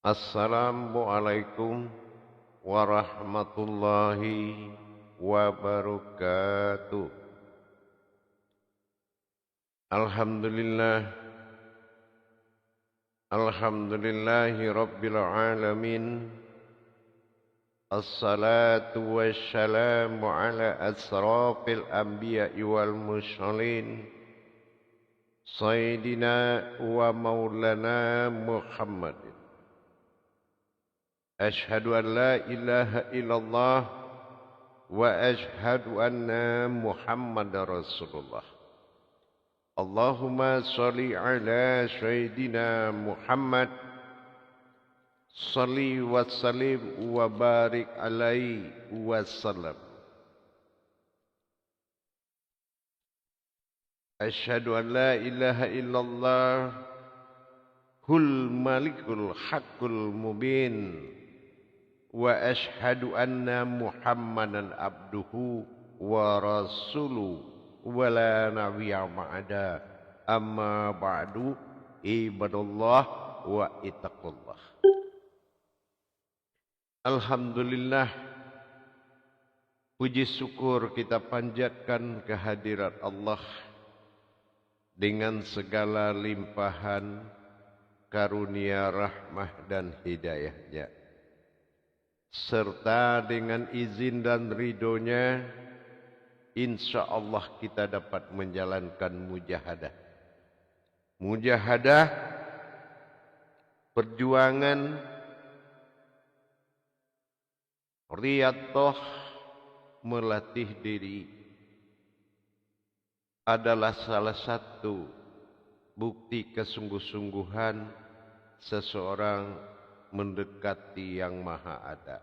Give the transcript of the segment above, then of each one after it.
Assalamualaikum warahmatullahi wabarakatuh. Alhamdulillah, alhamdulillahi rabbil alamin. Assalatu wassalamu ala asrafil anbiya'i wal mursalin, Sayyidina wa maulana Muhammadin. Ashhadu an la ilaha illallah wa ashhadu anna Muhammadar Rasulullah. Allahumma salli ala Sayyidina Muhammad, salli wa sallim wa barik alaihi wa sallam. Ashhadu an la ilaha illallah hul malikul haqqul mubin. Wa ashhadu anna Muhammadan abduhu wa rasuluhu wa la nabiyya ba'da. Amma ba'du, ibadallah wa ittaqullah. Alhamdulillah, puji syukur kita panjatkan kehadirat Allah dengan segala limpahan karunia rahmah dan hidayahnya, serta dengan izin dan ridhonya, insya Allah kita dapat menjalankan mujahadah. Mujahadah, perjuangan, riyadhah, melatih diri, adalah salah satu bukti kesungguh-sungguhan seseorang mendekati yang maha ada.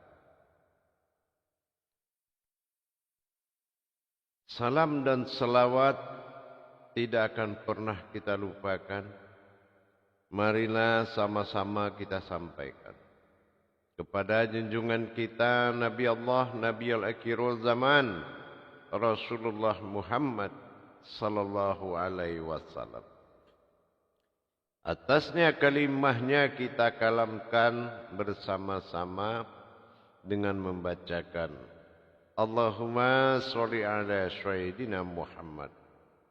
Salam dan selawat tidak akan pernah kita lupakan. Marilah sama-sama kita sampaikan kepada junjungan kita Nabi Allah, Nabi al-Akhirul Zaman, Rasulullah Muhammad sallallahu alaihi wasallam. Atasnya kalimahnya kita kalamkan bersama-sama dengan membacakan Allahumma sholli ala Sayyidina Muhammad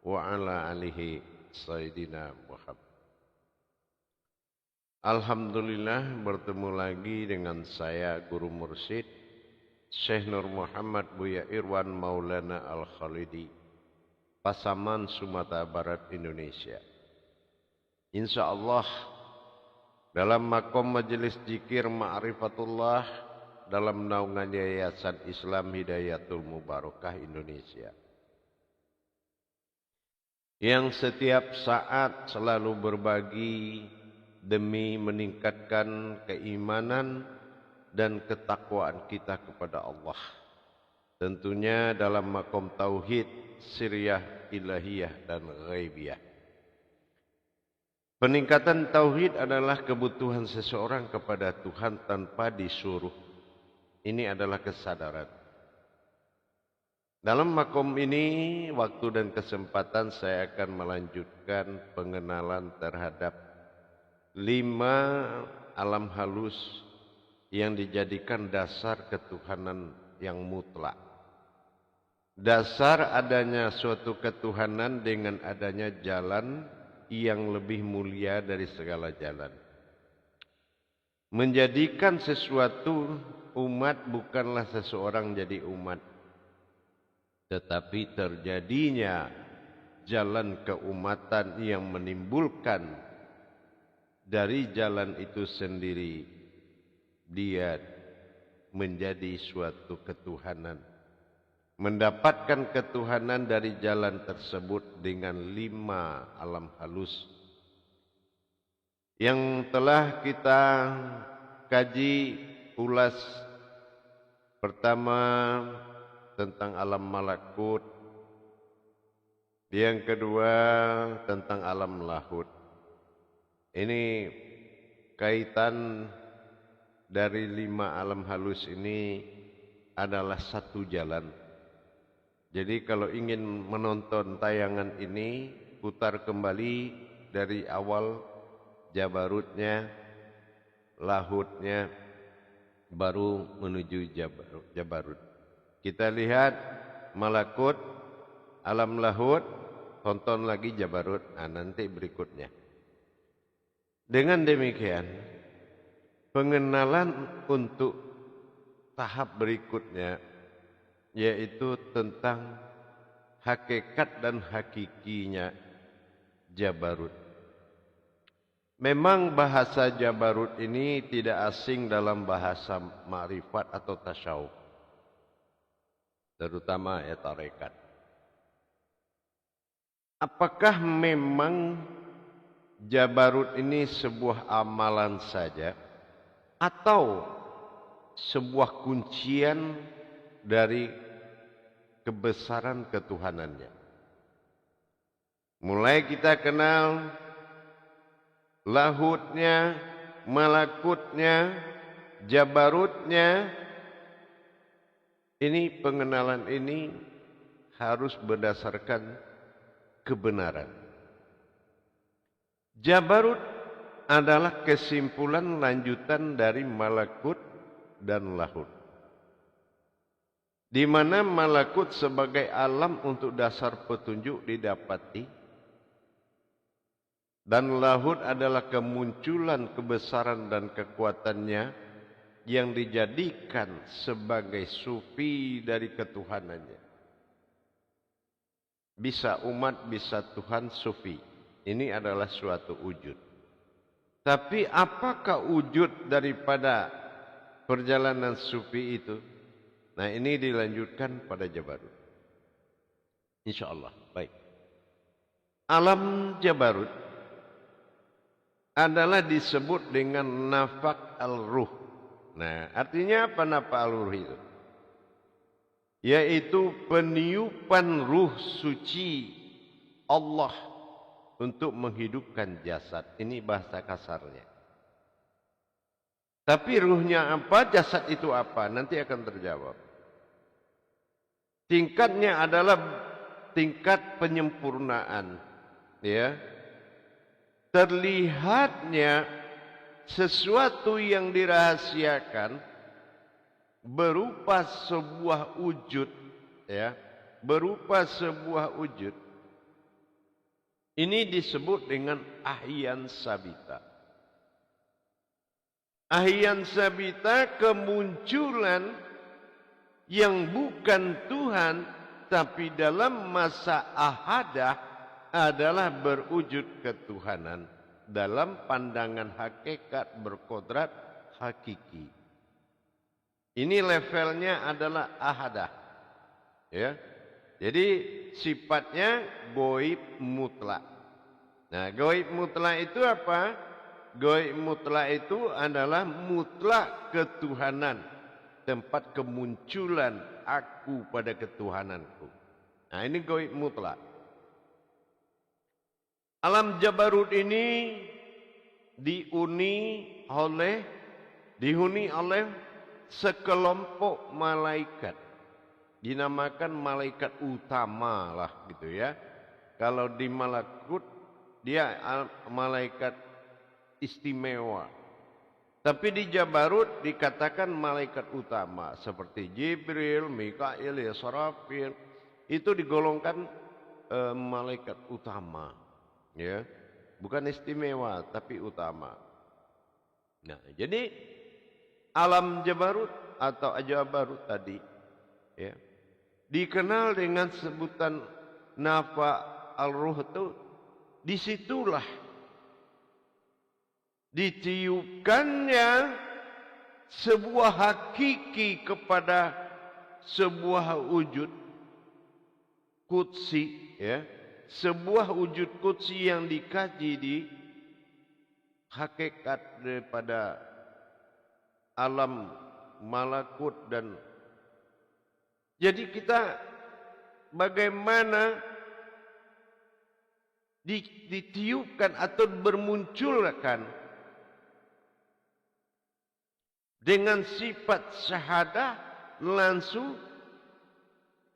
wa ala alihi Sayyidina Muhammad. Alhamdulillah, bertemu lagi dengan saya Guru Mursyid Syekh Nur Muhammad Buya Irwan Maulana Al-Khalidi, Pasaman, Sumatera Barat, Indonesia. Insya Allah dalam makom majelis zikir Ma'rifatullah dalam naungan Yayasan Islam Hidayatul Mubarakah Indonesia, yang setiap saat selalu berbagi demi meningkatkan keimanan dan ketakwaan kita kepada Allah. Tentunya dalam makom tauhid, sirriyah, ilahiyah, dan ghaibiyah. Peningkatan tauhid adalah kebutuhan seseorang kepada Tuhan tanpa disuruh. Ini adalah kesadaran. Dalam makom ini, waktu dan kesempatan saya akan melanjutkan pengenalan terhadap 5 alam halus yang dijadikan dasar ketuhanan yang mutlak. Dasar adanya suatu ketuhanan dengan adanya jalan yang lebih mulia dari segala jalan. Menjadikan sesuatu umat bukanlah seseorang jadi umat, tetapi terjadinya jalan keumatan yang menimbulkan dari jalan itu sendiri dia menjadi suatu ketuhanan. Mendapatkan ketuhanan dari jalan tersebut dengan 5 alam halus yang telah kita kaji ulas. Pertama tentang alam malakut, yang kedua tentang alam lahut. Ini kaitan dari 5 alam halus ini adalah satu jalan. Jadi kalau ingin menonton tayangan ini, putar kembali dari awal Jabarutnya, lahutnya, baru menuju Jabarut. Kita lihat malakut, alam lahut, tonton lagi Jabarut. Nanti berikutnya. Dengan demikian, pengenalan untuk tahap berikutnya, yaitu tentang hakikat dan hakikinya Jabarut. Memang bahasa Jabarut ini tidak asing dalam bahasa ma'rifat atau tasyawuf, terutama ya tarekat. Apakah memang Jabarut ini sebuah amalan saja atau sebuah kuncian dari kebesaran ketuhanannya? Mulai kita kenal lahutnya, malakutnya, Jabarutnya. Ini pengenalan ini harus berdasarkan kebenaran. Jabarut adalah kesimpulan lanjutan dari malakut dan lahut, di mana malakut sebagai alam untuk dasar petunjuk didapati, dan lahut adalah kemunculan kebesaran dan kekuatannya yang dijadikan sebagai sufi dari ketuhanannya. Bisa umat, bisa Tuhan, sufi. Ini adalah suatu wujud. Tapi apakah wujud daripada perjalanan sufi itu? Nah, ini dilanjutkan pada Jabarut. InsyaAllah. Baik. Alam Jabarut adalah disebut dengan nafak al-ruh. Nah, artinya apa nafak al-ruh itu? Yaitu peniupan ruh suci Allah untuk menghidupkan jasad. Ini bahasa kasarnya. Tapi ruhnya apa, jasad itu apa? Nanti akan terjawab. Tingkatnya adalah tingkat penyempurnaan. Ya. Terlihatnya sesuatu yang dirahasiakan berupa sebuah wujud, ya, berupa sebuah wujud. Ini disebut dengan ahyan sabita. Ahyan sabita, kemunculan yang bukan Tuhan, tapi dalam masa ahadah adalah berwujud ketuhanan dalam pandangan hakikat berkodrat hakiki. Ini levelnya adalah ahadah, ya. Jadi sifatnya goib mutlak. Nah, goib mutlak itu apa? Goib mutlak itu adalah mutlak ketuhanan, tempat kemunculan aku pada ketuhananku. Nah, ini goib mutlak. Alam Jabarut ini dihuni oleh sekelompok malaikat, dinamakan malaikat utama lah gitu ya. Kalau di malakut dia malaikat istimewa, tapi di Jabarut dikatakan malaikat utama seperti Jibril, Mikail, Israfil. Itu digolongkan malaikat utama, ya, bukan istimewa tapi utama. Nah, jadi alam Jabarut atau Jabarut tadi, ya, dikenal dengan sebutan nafa al-ruh itu. Disitulah ditiupkannya sebuah hakiki kepada sebuah wujud qudsi, ya, sebuah wujud qudsi yang dikaji di hakikat daripada alam malakut. Dan jadi kita bagaimana ditiupkan atau bermunculkan dengan sifat syahadah langsung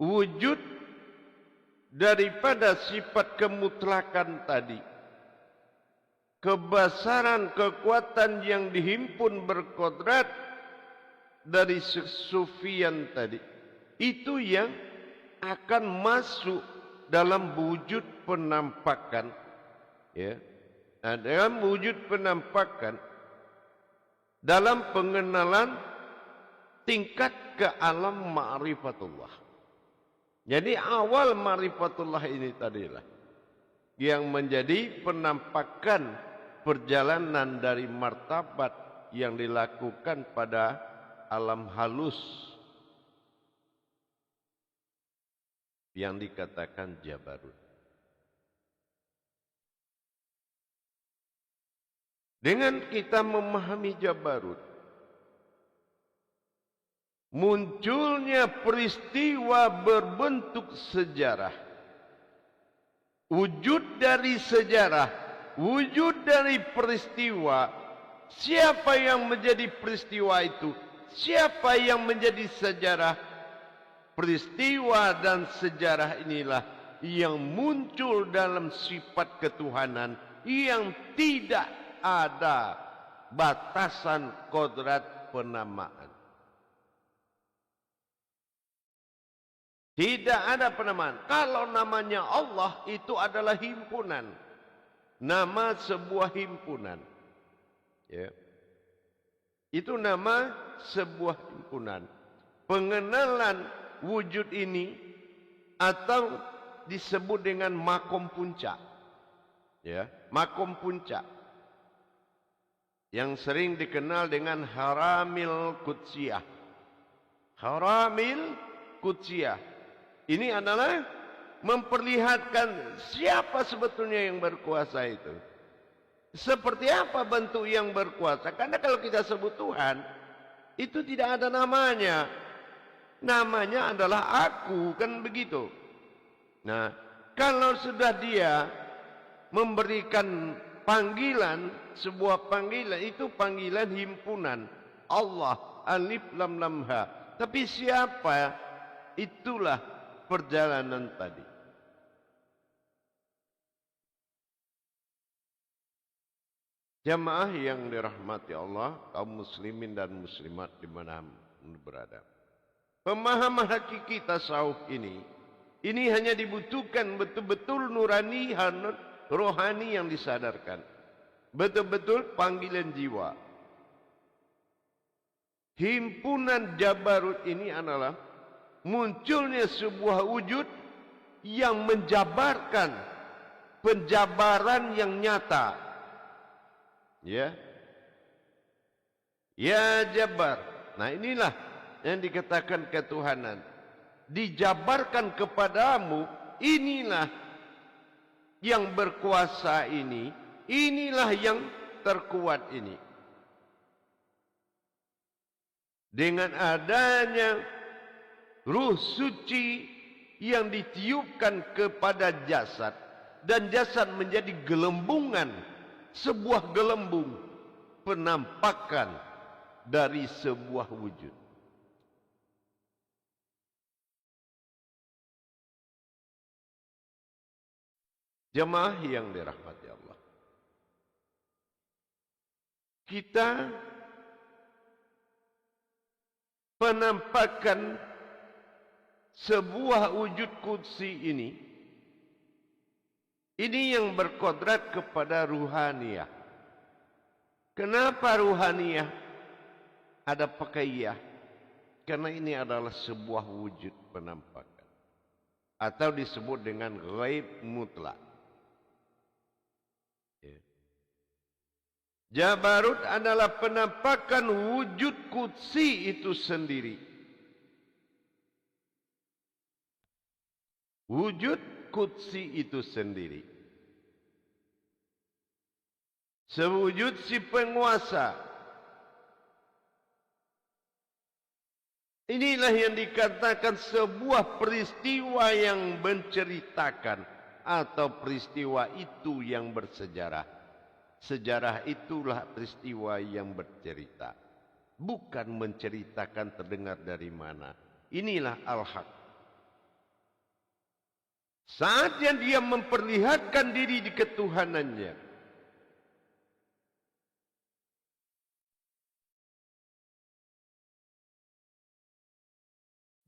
wujud daripada sifat kemutlakan tadi. kebesaran kekuatan yang dihimpun berkodrat dari sufian tadi, itu yang akan masuk dalam wujud penampakan, ya. Nah, dalam wujud penampakan, dalam pengenalan tingkat ke alam ma'rifatullah. Jadi awal ma'rifatullah ini tadilah yang menjadi penampakan perjalanan dari martabat yang dilakukan pada alam halus yang dikatakan Jabarut. Dengan kita memahami Jabarut, munculnya peristiwa berbentuk sejarah. Wujud dari sejarah, wujud dari peristiwa. Siapa yang menjadi peristiwa itu? Siapa yang menjadi sejarah? Peristiwa dan sejarah inilah yang muncul dalam sifat ketuhanan yang tidak ada batasan kodrat penamaan. Tidak ada penamaan. Kalau namanya Allah itu adalah himpunan. Nama sebuah himpunan. Ya. Itu nama sebuah himpunan. Pengenalan wujud ini atau disebut dengan makom puncak. Ya, makom puncak. Yang sering dikenal dengan haramil qudsiyah. Haramil qudsiyah. Ini adalah memperlihatkan siapa sebetulnya yang berkuasa itu. Seperti apa bentuk yang berkuasa? Karena kalau kita sebut Tuhan, itu tidak ada namanya. Namanya adalah aku, kan begitu. Nah, kalau sudah dia memberikan panggilan, sebuah panggilan, itu panggilan himpunan. Allah, alif lam lam ha. Tapi siapa? Itulah perjalanan tadi. Jamaah yang dirahmati Allah, kaum muslimin dan muslimat dimana berada. Pemahaman hakiki tasawuf ini hanya dibutuhkan betul-betul nurani, rohani yang disadarkan. Betul-betul panggilan jiwa. Himpunan Jabarut ini adalah munculnya sebuah wujud yang menjabarkan penjabaran yang nyata. Ya. Ya Jabar. Nah, inilah yang dikatakan ketuhanan. Dijabarkan kepadamu, inilah yang berkuasa ini, inilah yang terkuat ini. Dengan adanya ruh suci yang ditiupkan kepada jasad, dan jasad menjadi gelembungan, sebuah gelembung penampakan dari sebuah wujud. Jemaah yang dirahmati Allah, kita penampakan sebuah wujud qudsi ini yang berkodrat kepada ruhaniyah. Kenapa ruhaniyah? Ada pakaiyah. Karena ini adalah sebuah wujud penampakan. Atau disebut dengan ghaib mutlak. Jabarut adalah penampakan wujud qudsi itu sendiri. Wujud qudsi itu sendiri. Sewujud si penguasa. Inilah yang dikatakan sebuah peristiwa yang menceritakan, atau peristiwa itu yang bersejarah. Sejarah itulah peristiwa yang bercerita. Bukan menceritakan terdengar dari mana. Inilah al-haq. Saatnya dia memperlihatkan diri di ketuhanannya.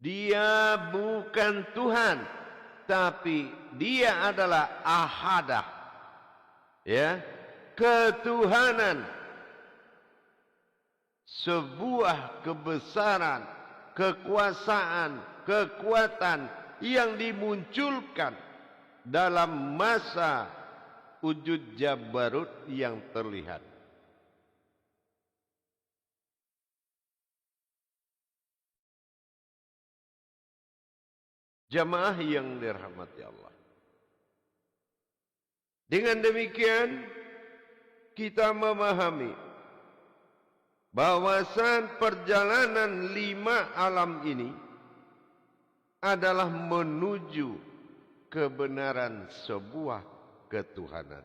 Dia bukan Tuhan, tapi dia adalah ahadah. Ya, ketuhanan, sebuah kebesaran, kekuasaan, kekuatan yang dimunculkan dalam masa wujud Jabarut yang terlihat. Jamaah yang dirahmati Allah. Dengan demikian kita memahami bahwasan perjalanan 5 alam ini adalah menuju kebenaran sebuah ketuhanan.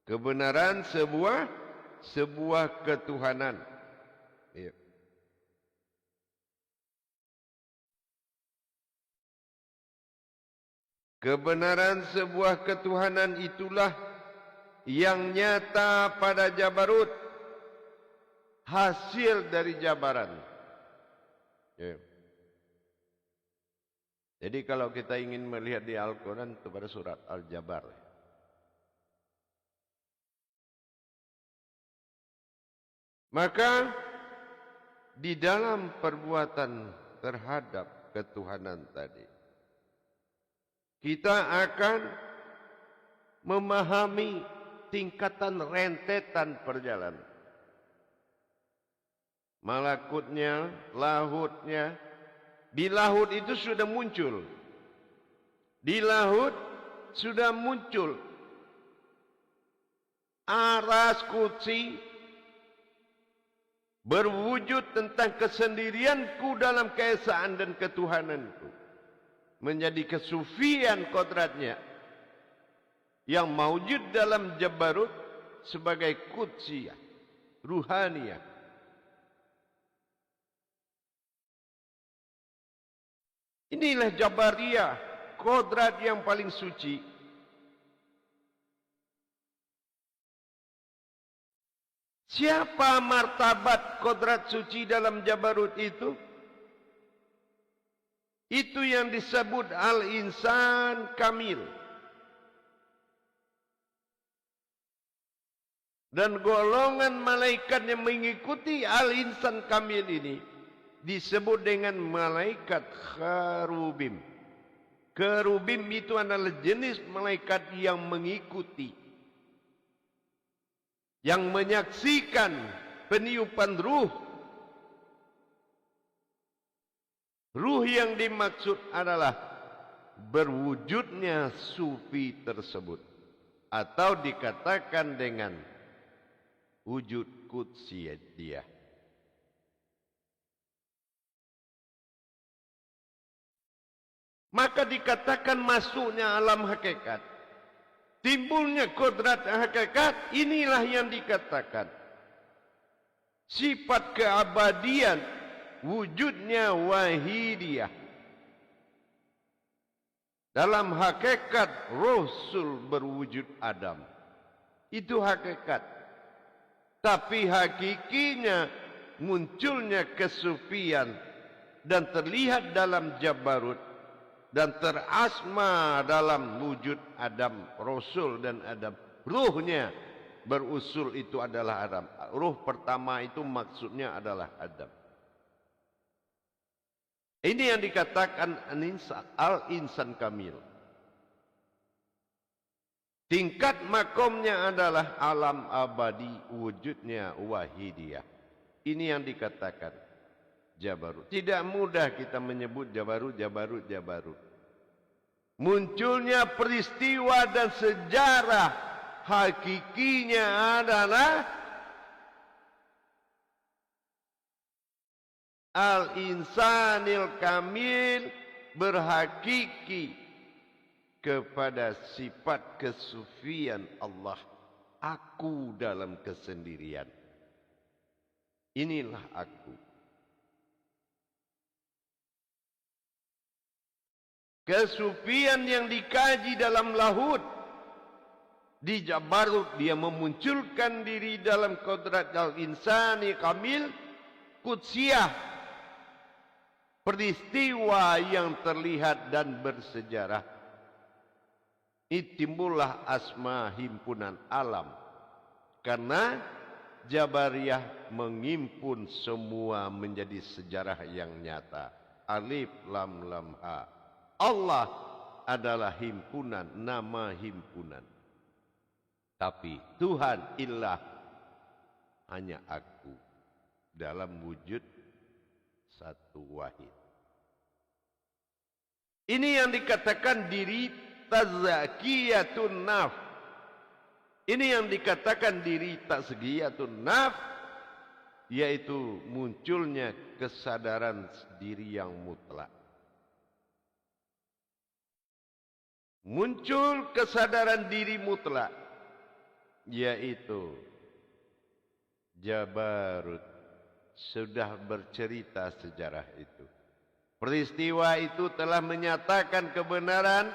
Kebenaran sebuah ketuhanan. Ya. Kebenaran sebuah ketuhanan itulah yang nyata pada Jabarut, hasil dari jabaran. Ya. Jadi kalau kita ingin melihat di Al-Quran itu pada surat Al-Jabar. Maka di dalam perbuatan terhadap ketuhanan tadi, kita akan memahami tingkatan rentetan perjalanan. Malakutnya, lahutnya. Di lahut itu sudah muncul. Di lahut sudah muncul aras kursi berwujud tentang kesendirianku dalam keesaan dan ketuhananku. Menjadi kesufian kodratnya yang mawujud dalam Jabarut sebagai kudsiyah, ruhaniyah. Inilah Jabariyah, kodrat yang paling suci. Siapa martabat kodrat suci dalam Jabarut itu? Itu yang disebut al-insan kamil. Dan golongan malaikat yang mengikuti al-insan kamil ini disebut dengan malaikat kharubim. Kharubim itu adalah jenis malaikat yang mengikuti, yang menyaksikan peniupan ruh. Ruh yang dimaksud adalah berwujudnya sufi tersebut, atau dikatakan dengan wujud kudsiyah dia. Maka dikatakan masuknya alam hakikat, timbulnya kodrat hakikat. Inilah yang dikatakan sifat keabadian, wujudnya wahidiyah. Dalam hakikat Rasul berwujud Adam. Itu hakikat. Tapi hakikinya munculnya kesufian dan terlihat dalam Jabarut dan terasma dalam wujud Adam, Rasul dan Adam. Ruhnya berusul itu adalah Adam. Ruh pertama itu maksudnya adalah Adam. Ini yang dikatakan al-insan kamil. Tingkat makomnya adalah alam abadi, wujudnya wahidiyah. Ini yang dikatakan Jabarut. Tidak mudah kita menyebut Jabarut. Munculnya peristiwa dan sejarah hakikinya adalah al-insanil kamil, berhakiki kepada sifat kesufian Allah. Aku dalam kesendirian. Inilah aku. Kesufian yang dikaji dalam lahut. Di Jabarut dia memunculkan diri dalam kodrat al-insani kamil, kudsiyah. peristiwa yang terlihat dan bersejarah. Timbullah asma himpunan alam. Karena Jabariyah menghimpun semua menjadi sejarah yang nyata. Alif lam lam ha. Allah adalah himpunan, nama himpunan. Tapi Tuhan ilah hanya aku dalam wujud satu wahid. Ini yang dikatakan diri tazkiyatun nafs. Ini yang dikatakan diri tazkiyatun nafs, yaitu munculnya kesadaran diri yang mutlak. Muncul kesadaran diri mutlak, yaitu Jabarut sudah bercerita sejarah itu. Peristiwa itu telah menyatakan kebenaran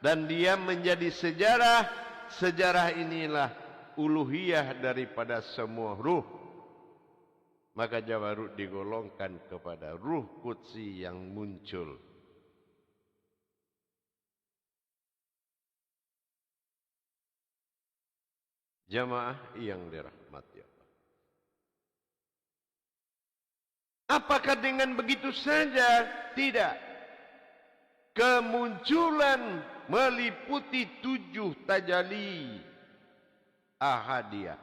dan dia menjadi sejarah. Sejarah inilah uluhiyah daripada semua ruh. Maka Jabarut digolongkan kepada ruh qudsi yang muncul. Jamaah yang dirahmati Allah. Apakah dengan begitu saja? Tidak. Kemunculan meliputi 7 tajalli ahadiyah.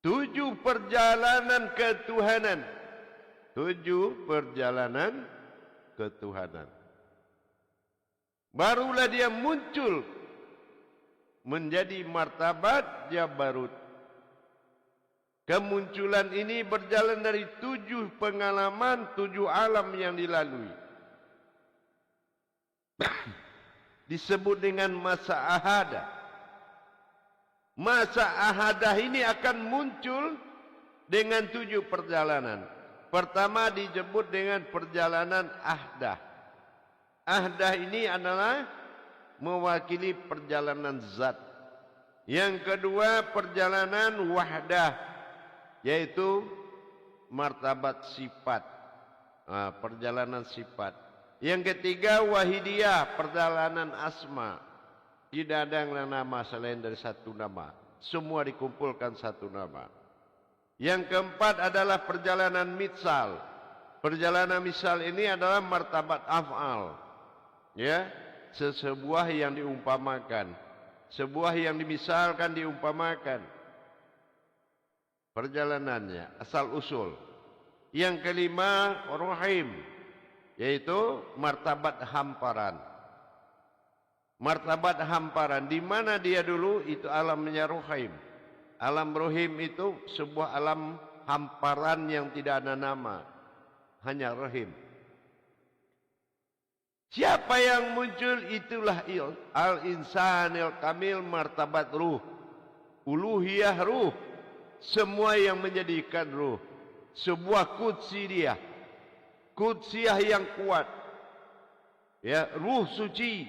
7 perjalanan ketuhanan. 7 perjalanan ketuhanan. Barulah dia muncul menjadi martabat Jabarut. Kemunculan ini berjalan dari 7 pengalaman, 7 alam yang dilalui. Disebut dengan masa ahadah. Masa ahadah ini akan muncul dengan 7 perjalanan. Pertama disebut dengan perjalanan ahdah. Ahdah ini adalah mewakili perjalanan zat. Yang kedua perjalanan wahdah, yaitu martabat sifat. Perjalanan sifat. Yang ketiga wahidiyah, perjalanan asma. Tidak ada yang nama selain dari satu nama. Semua dikumpulkan satu nama. Yang keempat adalah perjalanan mitsal. Perjalanan misal ini adalah martabat af'al. Ya, sebuah yang diumpamakan. Sebuah yang dimisalkan diumpamakan. Perjalanannya, asal usul. Yang kelima rohim, yaitu martabat hamparan. Martabat hamparan, di mana dia dulu itu alamnya rohim. Alam rohim itu sebuah alam hamparan yang tidak ada nama, hanya rohim. Siapa yang muncul? Itulah al-insanil kamil, martabat ruh, uluhiyah ruh. Semua yang menjadikan ruh sebuah qudsi dia. Qudsiyah yang kuat, ya, ruh suci.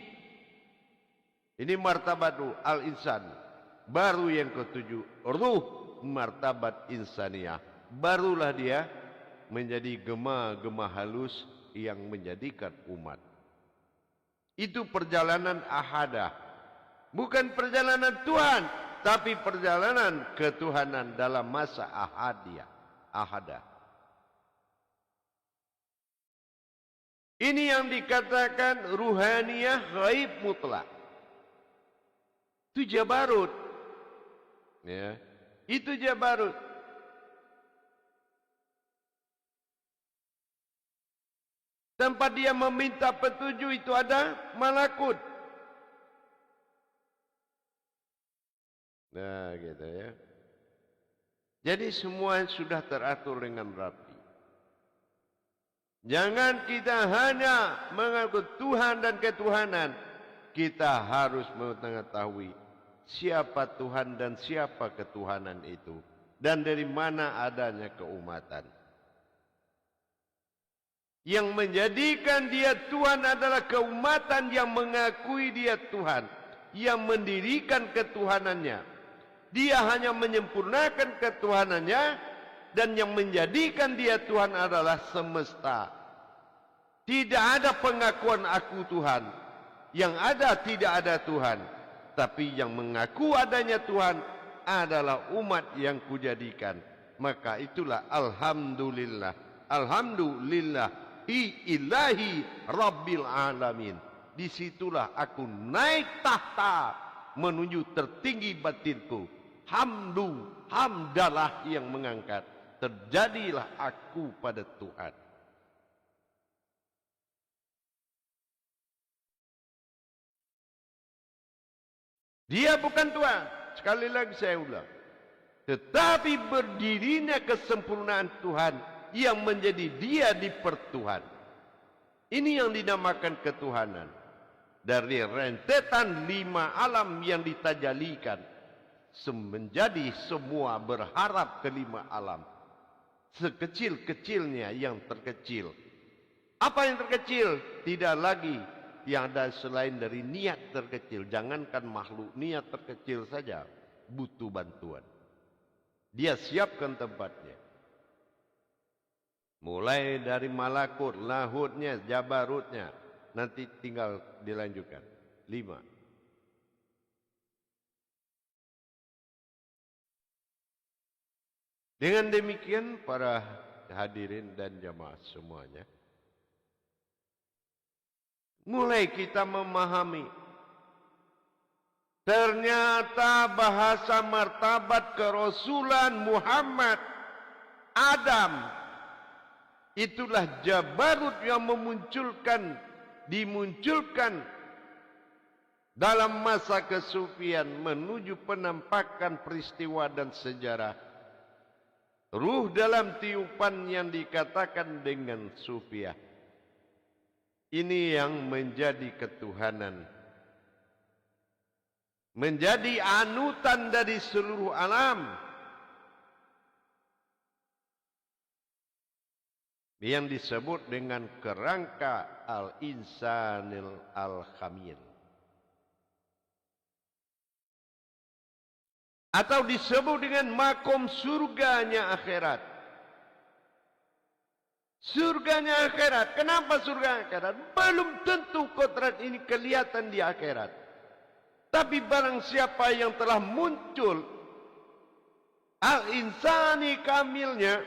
Ini martabat ruh al-insan. Baru yang ketujuh, ruh martabat insaniyah. Barulah dia menjadi gema-gema halus yang menjadikan umat. Itu perjalanan ahadah. Bukan perjalanan Tuhan, tapi perjalanan ketuhanan dalam masa ahadiyah, ahadah. Ini yang dikatakan ruhaniyah ghaib mutlak. Itu Jabarut. Ya, itu Jabarut. Tempat dia meminta petunjuk itu ada malakut. Nah, gitu ya. Jadi semua sudah teratur dengan rapi. Jangan kita hanya mengaku Tuhan dan ketuhanan. Kita harus mengetahui siapa Tuhan dan siapa ketuhanan itu. Dan dari mana adanya keumatan. Yang menjadikan dia Tuhan adalah keumatan yang mengakui dia Tuhan. Yang mendirikan ketuhanannya. Dia hanya menyempurnakan ketuhanannya dan yang menjadikan dia Tuhan adalah semesta. Tidak ada pengakuan aku Tuhan. Yang ada tidak ada Tuhan. Tapi yang mengaku adanya Tuhan adalah umat yang kujadikan. Maka itulah alhamdulillah. Alhamdulillah ilahi rabbil alamin. Disitulah aku naik tahta menuju tertinggi batinku. Hamdalah yang mengangkat. Terjadilah aku pada Tuhan. Dia bukan Tuhan. Sekali lagi saya ulang. Tetapi berdirinya kesempurnaan Tuhan yang menjadi dia di pertuhan. Ini yang dinamakan ketuhanan. Dari rentetan 5 alam yang ditajalikan. Menjadi semua berharap ke 5 alam. Sekecil-kecilnya yang terkecil. Apa yang terkecil? Tidak lagi yang ada selain dari niat terkecil. Jangankan makhluk, niat terkecil saja butuh bantuan. Dia siapkan tempatnya. Mulai dari malakut, lahutnya, jabarutnya. Nanti tinggal dilanjutkan. 5. Dengan demikian para hadirin dan jamaah semuanya, mulai kita memahami ternyata bahasa martabat kerasulan Muhammad Adam itulah jabarut yang dimunculkan dalam masa kesufian menuju penampakan peristiwa dan sejarah. Ruh dalam tiupan yang dikatakan dengan sufiah. Ini yang menjadi ketuhanan. Menjadi anutan dari seluruh alam. Yang disebut dengan kerangka al-insanil al-khamil. Atau disebut dengan makom surganya akhirat. Surganya akhirat. Kenapa surga akhirat? Belum tentu kodrat ini kelihatan di akhirat. Tapi barang siapa yang telah muncul al-insani kamilnya,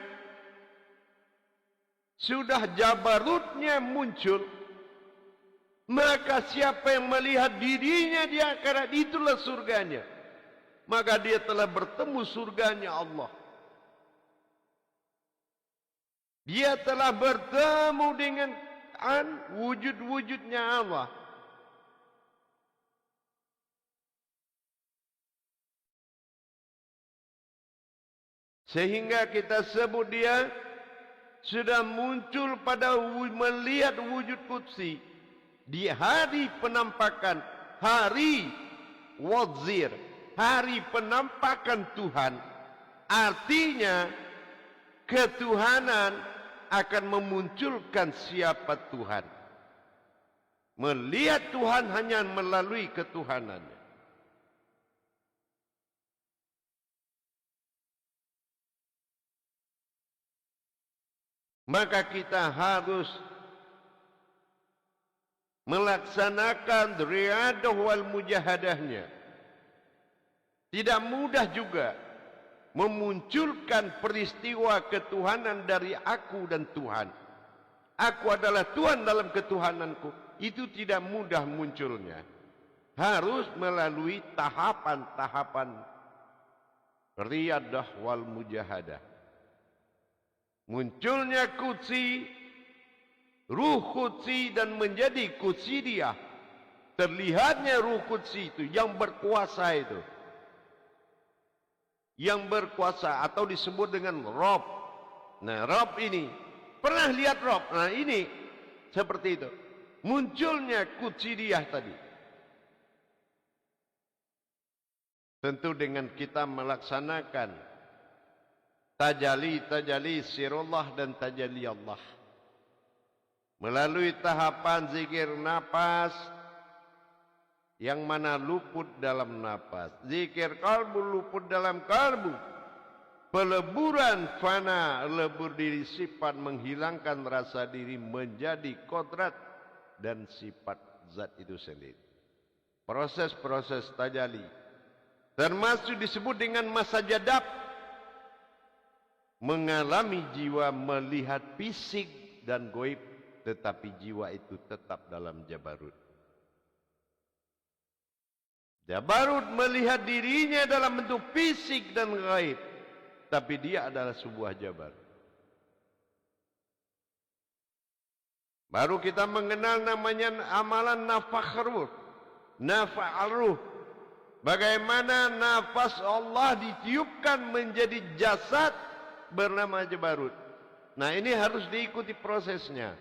sudah jabarutnya muncul, maka siapa yang melihat dirinya di akhirat, itulah surganya. Maka dia telah bertemu surganya Allah. Dia telah bertemu dengan wujud-wujudnya Allah. Sehingga kita sebut dia sudah muncul pada melihat wujud qudsi. Di hari penampakan, hari wadzir, hari penampakan Tuhan. Artinya ketuhanan akan memunculkan siapa Tuhan. Melihat Tuhan hanya melalui ketuhanannya. Maka kita harus melaksanakan riadah wal mujahadahnya. Tidak mudah juga memunculkan peristiwa ketuhanan dari aku dan Tuhan. Aku adalah Tuhan dalam ketuhananku. Itu tidak mudah munculnya. Harus melalui tahapan-tahapan riadah wal mujahadah. Munculnya qudsi, ruh qudsi dan menjadi qudsi dia. Terlihatnya ruh qudsi itu yang berkuasa itu. Yang berkuasa atau disebut dengan Rob. Nah, Rob ini pernah lihat Rob. Nah, ini seperti itu. Munculnya qudsi dia tadi. Tentu dengan kita melaksanakan tajali sirullah dan tajali Allah. Melalui tahapan zikir nafas yang mana luput dalam nafas. Zikir kalbu luput dalam kalbu. Peleburan fana, lebur diri sifat, menghilangkan rasa diri menjadi kodrat dan sifat zat itu sendiri. Proses-proses tajalli termasuk disebut dengan masa jadab, mengalami jiwa melihat fisik dan goib, tetapi jiwa itu tetap dalam jabarut. Jabarut melihat dirinya dalam bentuk fisik dan gaib, tapi dia adalah sebuah jabarut. Baru kita mengenal namanya amalan nafakh ruh, nafa'al ruh. Bagaimana nafas Allah ditiupkan menjadi jasad bernama jabarut. Nah, ini harus diikuti prosesnya.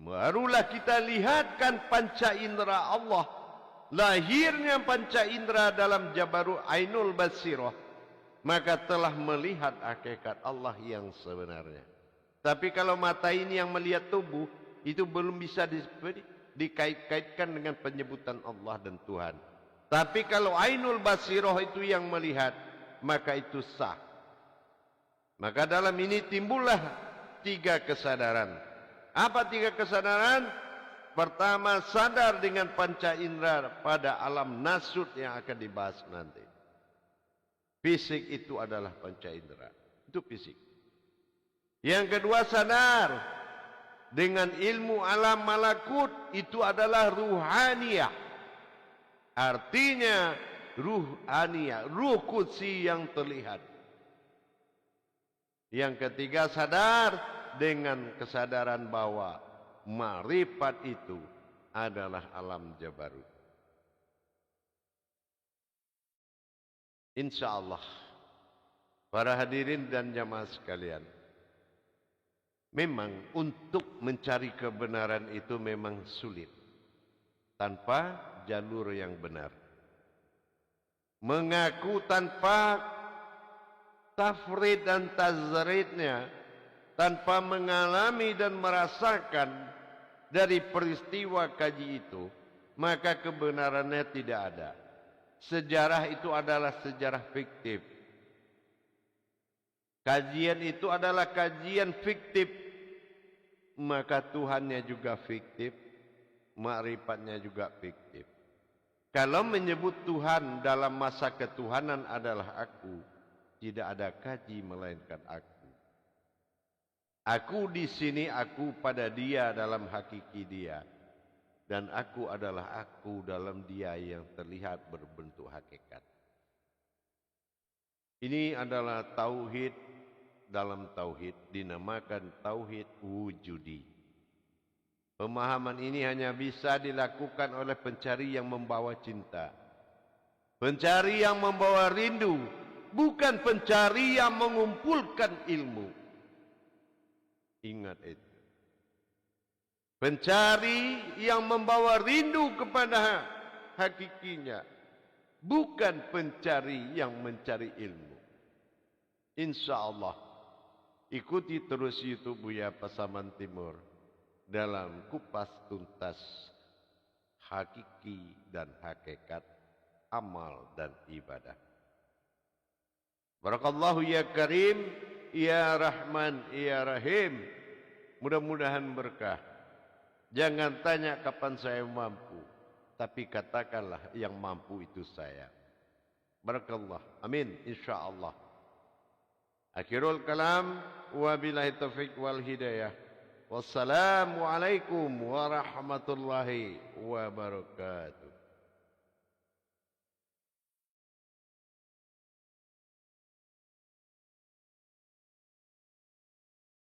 Barulah kita lihatkan panca indera Allah. Lahirnya panca indera dalam jabarut Ainul Basirah, maka telah melihat hakikat Allah yang sebenarnya. Tapi kalau mata ini yang melihat tubuh, itu belum bisa dikait-kaitkan dengan penyebutan Allah dan Tuhan. Tapi kalau Ainul Basirah itu yang melihat, maka itu sah. Maka dalam ini timbullah 3 kesadaran. Apa 3 kesadaran? Pertama, sadar dengan panca indera pada alam nasut yang akan dibahas nanti. Fisik itu adalah panca indera. Itu fisik. Yang kedua, sadar dengan ilmu alam malakut, itu adalah ruhaniyah. Artinya ruhaniyah, ruh qudsi yang terlihat. Yang ketiga, sadar dengan kesadaran bahwa ma'rifat itu adalah alam jabarut. Insyaallah, para hadirin dan jamaah sekalian, memang untuk mencari kebenaran itu memang sulit tanpa jalur yang benar. Mengaku tanpa tafrid dan tazridnya, tanpa mengalami dan merasakan dari peristiwa kaji itu, maka kebenarannya tidak ada. Sejarah itu adalah sejarah fiktif. Kajian itu adalah kajian fiktif, maka Tuhannya juga fiktif, ma'rifatnya juga fiktif. Kalau menyebut Tuhan dalam masa ketuhanan adalah aku, tidak ada kaji melainkan aku. Aku di sini, aku pada dia dalam hakiki dia. Dan aku adalah aku dalam dia yang terlihat berbentuk hakikat. Ini adalah tauhid dalam tauhid, dinamakan tauhid wujudi. Pemahaman ini hanya bisa dilakukan oleh pencari yang membawa cinta. Pencari yang membawa rindu, bukan pencari yang mengumpulkan ilmu. Ingat itu. Pencari yang membawa rindu kepada hakikinya, bukan pencari yang mencari ilmu. Insyaallah, ikuti terus YouTube Buya Pasaman Timur dalam kupas tuntas hakiki dan hakikat amal dan ibadah. Barakallahu ya Karim, ya Rahman, ya Rahim. Mudah-mudahan berkah. Jangan tanya kapan saya mampu, tapi katakanlah yang mampu itu saya. Barakallah. Amin. Insyaallah. Akhirul kalam. Wabillahi taufiq wal hidayah. Wassalamualaikum warahmatullahi wabarakatuh.